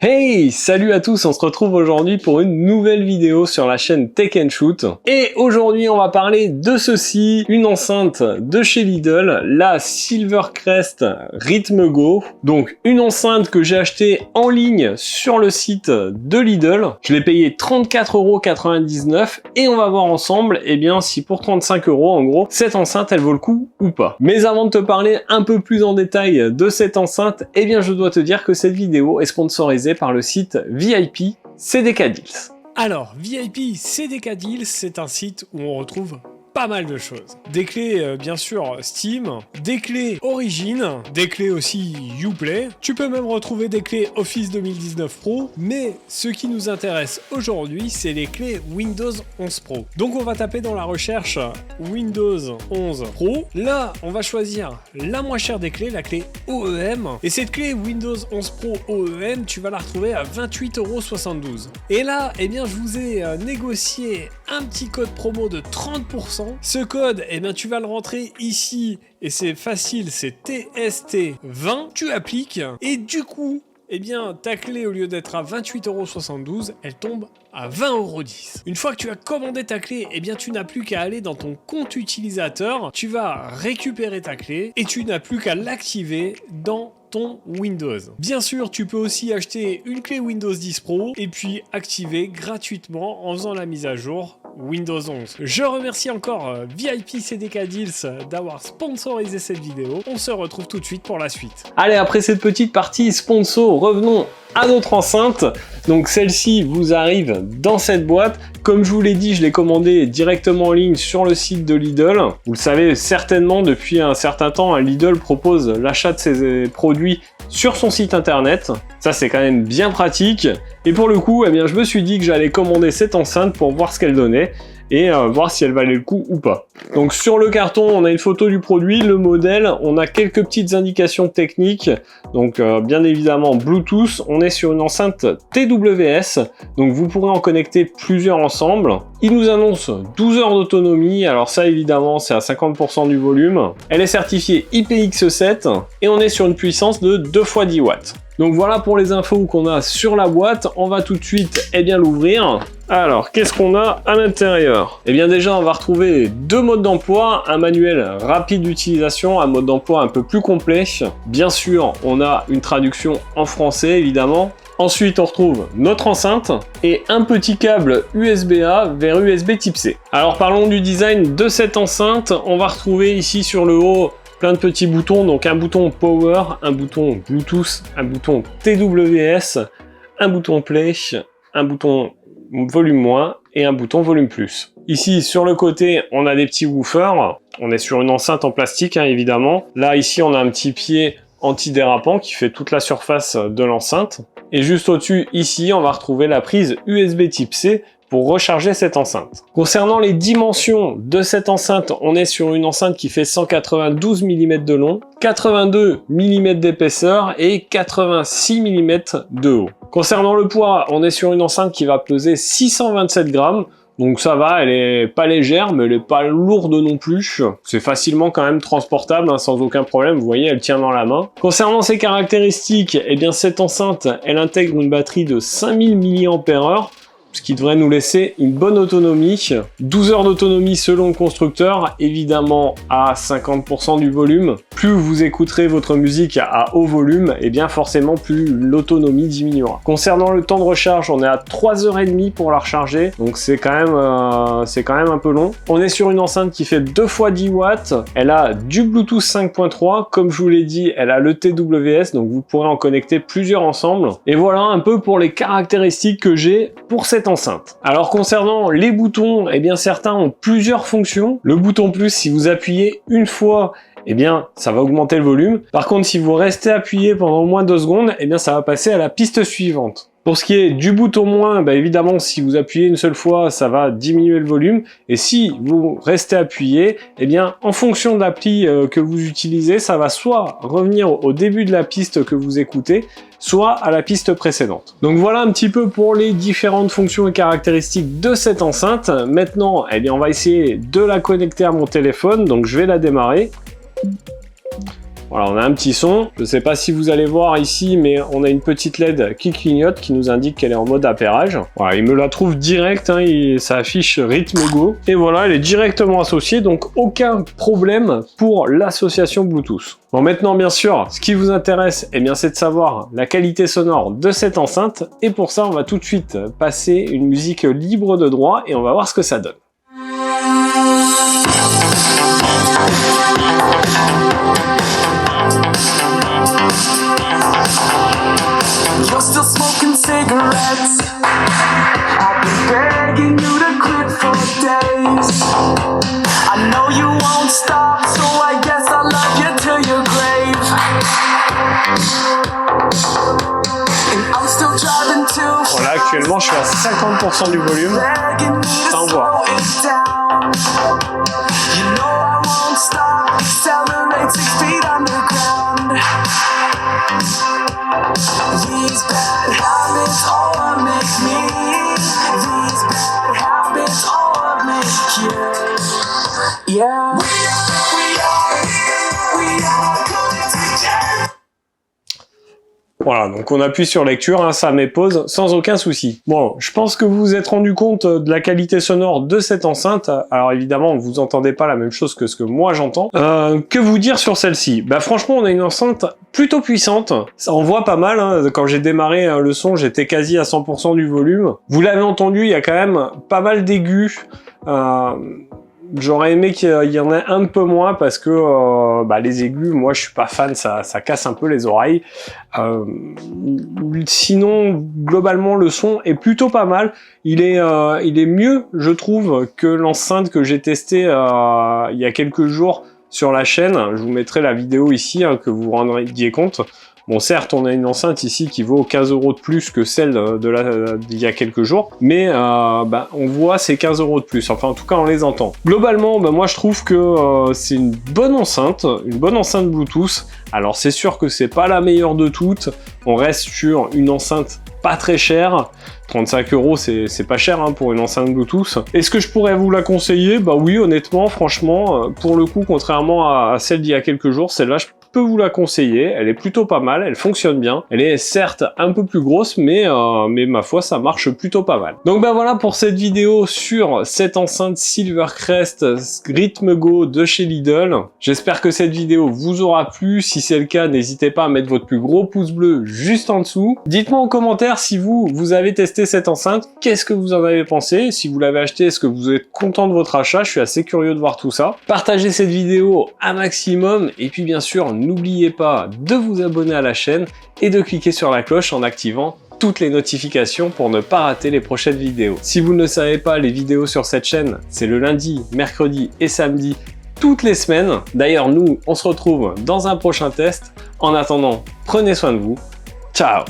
Hey, salut à tous, on se retrouve aujourd'hui pour une nouvelle vidéo sur la chaîne Tech & Shoot. Et aujourd'hui, on va parler de ceci, une enceinte de chez Lidl, la Silvercrest Rhythm Go. Donc, une enceinte que j'ai achetée en ligne sur le site de Lidl. Je l'ai payé 34,99 € et on va voir ensemble, eh bien, si pour 35 € en gros, cette enceinte, elle vaut le coup ou pas. Mais avant de te parler un peu plus en détail de cette enceinte, eh bien, je dois te dire que cette vidéo est sponsorisée par le site VIP CDK Deals. Alors, VIP CDK Deals, c'est un site où on retrouve pas mal de choses. Des clés, bien sûr, Steam, des clés Origin, des clés aussi Uplay. Tu peux même retrouver des clés Office 2019 Pro, mais ce qui nous intéresse aujourd'hui, c'est les clés Windows 11 Pro. Donc on va taper dans la recherche Windows 11 Pro. Là, on va choisir la moins chère des clés, la clé OEM. Et cette clé Windows 11 Pro OEM, tu vas la retrouver à 28,72 €. Et là, eh bien, je vous ai négocié un petit code promo de 30%. Ce code, eh bien, tu vas le rentrer ici et c'est facile, c'est TST20. Tu appliques et du coup, eh bien, ta clé, au lieu d'être à 28,72 €, elle tombe à 20,10 €. Une fois que tu as commandé ta clé, eh bien, tu n'as plus qu'à aller dans ton compte utilisateur. Tu vas récupérer ta clé et tu n'as plus qu'à l'activer dans ton Windows. Bien sûr, tu peux aussi acheter une clé Windows 10 Pro et puis activer gratuitement en faisant la mise à jour Windows 11. Je remercie encore VIP CDK Deals d'avoir sponsorisé cette vidéo. On se retrouve tout de suite pour la suite. Allez, après cette petite partie sponsor, revenons à notre enceinte. Donc celle-ci vous arrive dans cette boîte. Comme je vous l'ai dit, je l'ai commandée directement en ligne sur le site de Lidl. Vous le savez certainement, depuis un certain temps, Lidl propose l'achat de ses produits sur son site internet. Ça, c'est quand même bien pratique. Et pour le coup, eh bien, je me suis dit que j'allais commander cette enceinte pour voir ce qu'elle donnait et voir si elle valait le coup ou pas. Donc sur le carton, on a une photo du produit, le modèle, on a quelques petites indications techniques, donc bien évidemment Bluetooth, on est sur une enceinte TWS, donc vous pourrez en connecter plusieurs ensemble. Il nous annonce 12 heures d'autonomie, alors ça évidemment c'est à 50% du volume. Elle est certifiée IPX7 et on est sur une puissance de 2 x 10 watts. Donc voilà pour les infos qu'on a sur la boîte, on va tout de suite bien l'ouvrir. Alors, qu'est-ce qu'on a à l'intérieur? Eh bien déjà, on va retrouver deux modes d'emploi, un manuel rapide d'utilisation, un mode d'emploi un peu plus complet. Bien sûr, on a une traduction en français, évidemment. Ensuite, on retrouve notre enceinte et un petit câble USB-A vers USB type C. Alors, parlons du design de cette enceinte. On va retrouver ici sur le haut plein de petits boutons, donc un bouton Power, un bouton Bluetooth, un bouton TWS, un bouton Play, un bouton volume moins et un bouton volume plus. Ici sur le côté on a des petits woofers, on est sur une enceinte en plastique évidemment. Là ici on a un petit pied antidérapant qui fait toute la surface de l'enceinte. Et juste au-dessus ici on va retrouver la prise USB type C pour recharger cette enceinte. Concernant les dimensions de cette enceinte, on est sur une enceinte qui fait 192 mm de long, 82 mm d'épaisseur et 86 mm de haut. Concernant le poids, on est sur une enceinte qui va peser 627 grammes. Donc ça va, elle est pas légère, mais elle est pas lourde non plus. C'est facilement quand même transportable, sans aucun problème. Vous voyez, elle tient dans la main. Concernant ses caractéristiques, eh bien cette enceinte, elle intègre une batterie de 5000 mAh, ce qui devrait nous laisser une bonne autonomie. 12 heures d'autonomie selon le constructeur, évidemment à 50% du volume. Plus vous écouterez votre musique à haut volume, et bien forcément plus l'autonomie diminuera. Concernant le temps de recharge, on est à 3h30 pour la recharger, donc c'est quand même un peu long. On est sur une enceinte qui fait 2 x 10 watts, elle a du Bluetooth 5.3, comme je vous l'ai dit, elle a le TWS, donc vous pourrez en connecter plusieurs ensemble. Et voilà un peu pour les caractéristiques que j'ai pour cette enceinte. Alors concernant les boutons, eh bien certains ont plusieurs fonctions. Le bouton plus, si vous appuyez une fois, eh bien ça va augmenter le volume. Par contre, si vous restez appuyé pendant au moins 2 secondes, eh bien ça va passer à la piste suivante. Pour ce qui est du bouton moins, évidemment, si vous appuyez une seule fois, ça va diminuer le volume. Et si vous restez appuyé, eh bien, en fonction de l'appli que vous utilisez, ça va soit revenir au début de la piste que vous écoutez, soit à la piste précédente. Donc voilà un petit peu pour les différentes fonctions et caractéristiques de cette enceinte. Maintenant, eh bien, on va essayer de la connecter à mon téléphone. Donc je vais la démarrer. Voilà, on a un petit son. Je ne sais pas si vous allez voir ici, mais on a une petite LED qui clignote, qui nous indique qu'elle est en mode appairage. Voilà, il me la trouve direct, hein, ça affiche rythme go. Et voilà, elle est directement associée, donc aucun problème pour l'association Bluetooth. Bon, maintenant, bien sûr, ce qui vous intéresse, eh bien, c'est de savoir la qualité sonore de cette enceinte. Et pour ça, on va tout de suite passer une musique libre de droit et on va voir ce que ça donne. You're still smoking cigarettes. I've been begging you to quit for days. I know you won't stop, so I guess I'll love you till your grave. And I'm still driving to. Voilà, actuellement, je suis à 50% du volume. Ça envoie. You know I won't stop. Accelerate 6 feet underground. These bad habits all make me. These bad habits all make you. Yeah. We are coming together. Voilà, donc on appuie sur lecture, hein, ça met pause sans aucun souci. Bon, je pense que vous vous êtes rendu compte de la qualité sonore de cette enceinte. Alors évidemment, vous entendez pas la même chose que ce que moi j'entends. Que vous dire sur celle-ci? Bah franchement, on a une enceinte plutôt puissante. Ça envoie pas mal, hein. Quand j'ai démarré le son, j'étais quasi à 100% du volume. Vous l'avez entendu, il y a quand même pas mal d'aigus. J'aurais aimé qu'il y en ait un peu moins parce que les aigus, moi je suis pas fan, ça casse un peu les oreilles. Sinon, globalement, le son est plutôt pas mal. Il est mieux, je trouve, que l'enceinte que j'ai testée il y a quelques jours sur la chaîne. Je vous mettrai la vidéo ici, hein, que vous vous rendiez compte. Bon, certes, on a une enceinte ici qui vaut 15 € de plus que celle d'il y a quelques jours, mais on voit ces 15 € de plus. Enfin, en tout cas, on les entend. Globalement, moi, je trouve que c'est une bonne enceinte Bluetooth. Alors, c'est sûr que c'est pas la meilleure de toutes. On reste sur une enceinte pas très chère. 35 €, c'est pas cher, hein, pour une enceinte Bluetooth. Est-ce que je pourrais vous la conseiller? Bah oui, honnêtement, franchement, pour le coup, contrairement à celle d'il y a quelques jours, celle-là, je peux vous la conseiller. Elle est plutôt pas mal, elle fonctionne bien. Elle est certes un peu plus grosse, mais ma foi, ça marche plutôt pas mal. Donc voilà pour cette vidéo sur cette enceinte Silvercrest Rythme Go de chez Lidl. J'espère que cette vidéo vous aura plu. Si c'est le cas, n'hésitez pas à mettre votre plus gros pouce bleu juste en dessous. Dites-moi en commentaire si vous avez testé cette enceinte, qu'est-ce que vous en avez pensé? Si vous l'avez acheté, est-ce que vous êtes content de votre achat? Je suis assez curieux de voir tout ça. Partagez cette vidéo un maximum et puis bien sûr, n'oubliez pas de vous abonner à la chaîne et de cliquer sur la cloche en activant toutes les notifications pour ne pas rater les prochaines vidéos. Si vous ne le savez pas, les vidéos sur cette chaîne, c'est le lundi, mercredi et samedi toutes les semaines. D'ailleurs, nous, on se retrouve dans un prochain test. En attendant, prenez soin de vous. Ciao!